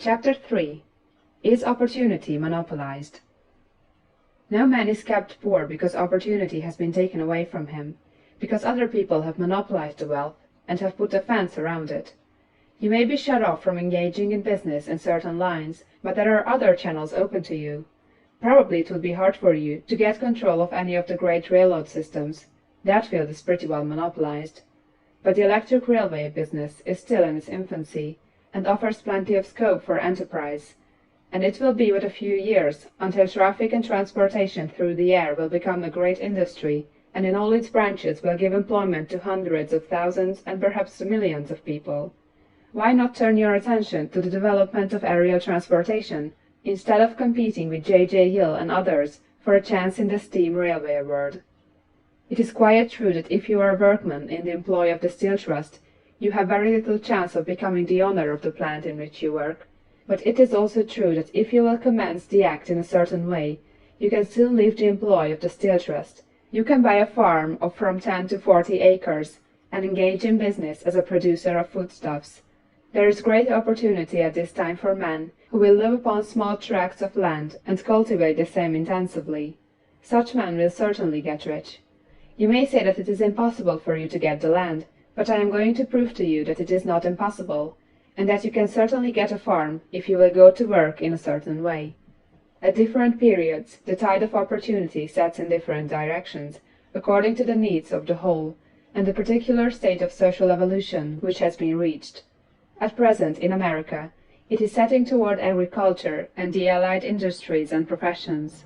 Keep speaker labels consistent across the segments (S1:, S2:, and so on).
S1: Chapter 3. Is opportunity monopolized? No man is kept poor because opportunity has been taken away from him, because other people have monopolized the wealth, and have put a fence around it. You may be shut off from engaging in business in certain lines, but there are other channels open to you. Probably it would be hard for you to get control of any of the great railroad systems. That field is pretty well monopolized. But the electric railway business is still in its infancy, and offers plenty of scope for enterprise, and it will be but a few years until traffic and transportation through the air will become a great industry, and in all its branches will give employment to hundreds of thousands and perhaps to millions of people. Why not turn your attention to the development of aerial transportation, instead of competing with J. Hill and others for a chance in the steam railway world? It is quite true that if you are a workman in the employ of the Steel Trust, you have very little chance of becoming the owner of the plant in which you work, but it is also true that if you will commence the act in a certain way, you can still leave the employ of the Steel Trust. You can buy a farm of from 10 to 40 acres, and engage in business as a producer of foodstuffs. There is great opportunity at this time for men who will live upon small tracts of land and cultivate the same intensively. Such men will certainly get rich. You may say that it is impossible for you to get the land, but I am going to prove to you that it is not impossible, and that you can certainly get a farm if you will go to work in a certain way. At different periods the tide of opportunity sets in different directions, according to the needs of the whole, and the particular state of social evolution which has been reached. At present, in America, it is setting toward agriculture and the allied industries and professions.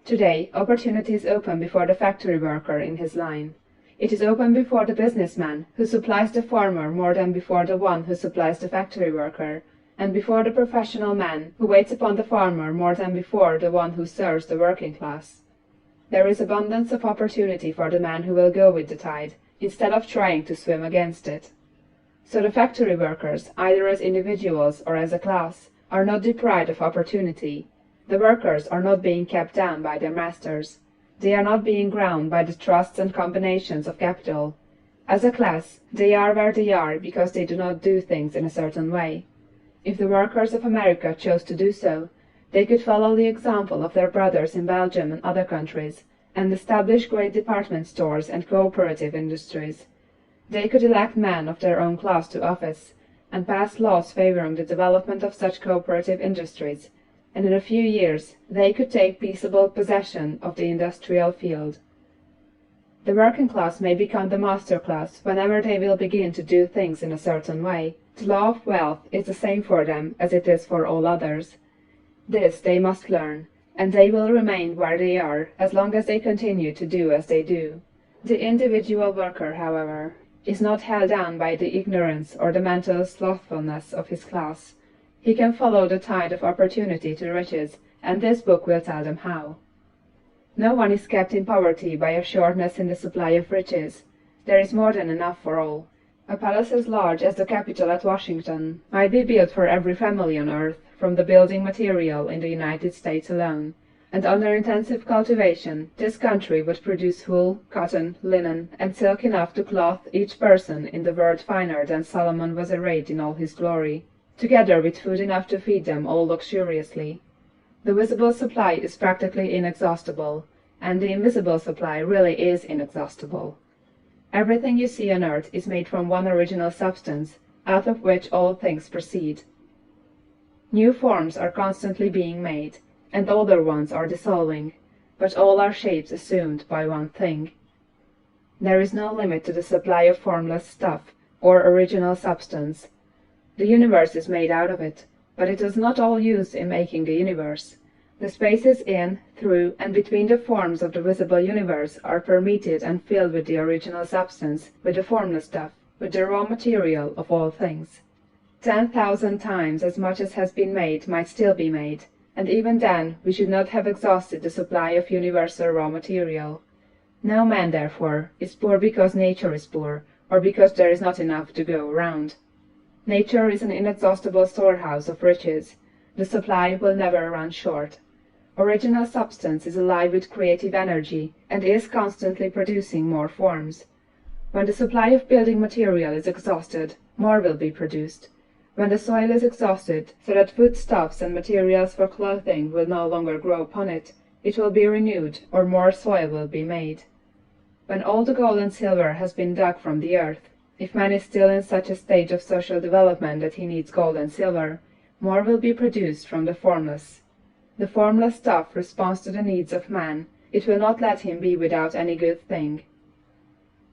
S1: Today, opportunity is open before the factory worker in his line. It is open before the businessman who supplies the farmer more than before the one who supplies the factory worker, and before the professional man who waits upon the farmer more than before the one who serves the working class. There is abundance of opportunity for the man who will go with the tide, instead of trying to swim against it. So the factory workers, either as individuals or as a class, are not deprived of opportunity. The workers are not being kept down by their masters. They are not being ground by the trusts and combinations of capital. As a class, they are where they are because they do not do things in a certain way. If the workers of America chose to do so, they could follow the example of their brothers in Belgium and other countries, and establish great department stores and cooperative industries. They could elect men of their own class to office, and pass laws favoring the development of such cooperative industries, and in a few years they could take peaceable possession of the industrial field. The working class may become the master class whenever they will begin to do things in a certain way. The law of wealth is the same for them as it is for all others. This they must learn, and they will remain where they are as long as they continue to do as they do. The individual worker, however, is not held down by the ignorance or the mental slothfulness of his class. He can follow the tide of opportunity to riches, and this book will tell them how. No one is kept in poverty by a shortness in the supply of riches. There is more than enough for all. A palace as large as the Capitol at Washington might be built for every family on earth from the building material in the United States alone, and under intensive cultivation this country would produce wool, cotton, linen, and silk enough to clothe each person in the world finer than Solomon was arrayed in all his glory, together with food enough to feed them all luxuriously. The visible supply is practically inexhaustible, and the invisible supply really is inexhaustible. Everything you see on earth is made from one original substance, out of which all things proceed. New forms are constantly being made, and older ones are dissolving, but all are shapes assumed by one thing. There is no limit to the supply of formless stuff, or original substance. The universe is made out of it, but it is not all used in making the universe. The spaces in, through, and between the forms of the visible universe are permeated and filled with the original substance, with the formless stuff, with the raw material of all things. 10,000 times as much as has been made might still be made, and even then we should not have exhausted the supply of universal raw material. No man, therefore, is poor because nature is poor, or because there is not enough to go around. Nature is an inexhaustible storehouse of riches. The supply will never run short. Original substance is alive with creative energy, and is constantly producing more forms. When the supply of building material is exhausted, more will be produced. When the soil is exhausted, so that foodstuffs and materials for clothing will no longer grow upon it, it will be renewed, or more soil will be made. When all the gold and silver has been dug from the earth, if man is still in such a stage of social development that he needs gold and silver, more will be produced from the formless. The formless stuff responds to the needs of man. It will not let him be without any good thing.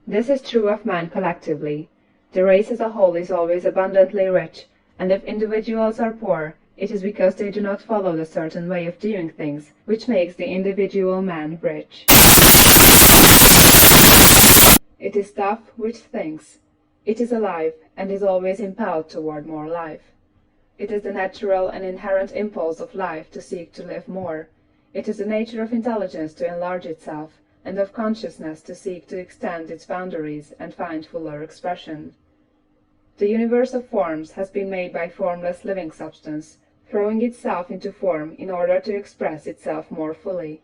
S1: This is true of man collectively. The race as a whole is always abundantly rich, and if individuals are poor, it is because they do not follow the certain way of doing things which makes the individual man rich. It is stuff which thinks. It is alive, and is always impelled toward more life. It is the natural and inherent impulse of life to seek to live more. It is the nature of intelligence to enlarge itself, and of consciousness to seek to extend its boundaries and find fuller expression. The universe of forms has been made by formless living substance, throwing itself into form in order to express itself more fully.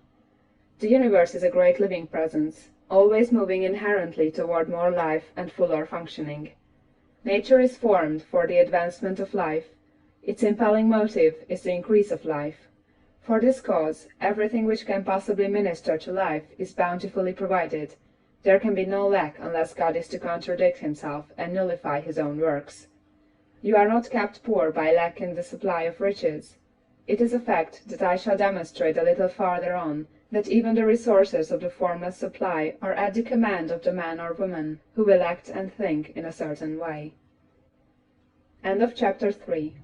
S1: The universe is a great living presence, always moving inherently toward more life and fuller functioning. Nature is formed for the advancement of life. Its impelling motive is the increase of life. For this cause, everything which can possibly minister to life is bountifully provided. There can be no lack unless God is to contradict himself and nullify his own works. You are not kept poor by lack in the supply of riches. It is a fact that I shall demonstrate a little farther on, that even the resources of the formless supply are at the command of the man or woman who will act and think in a certain way. End of chapter 3.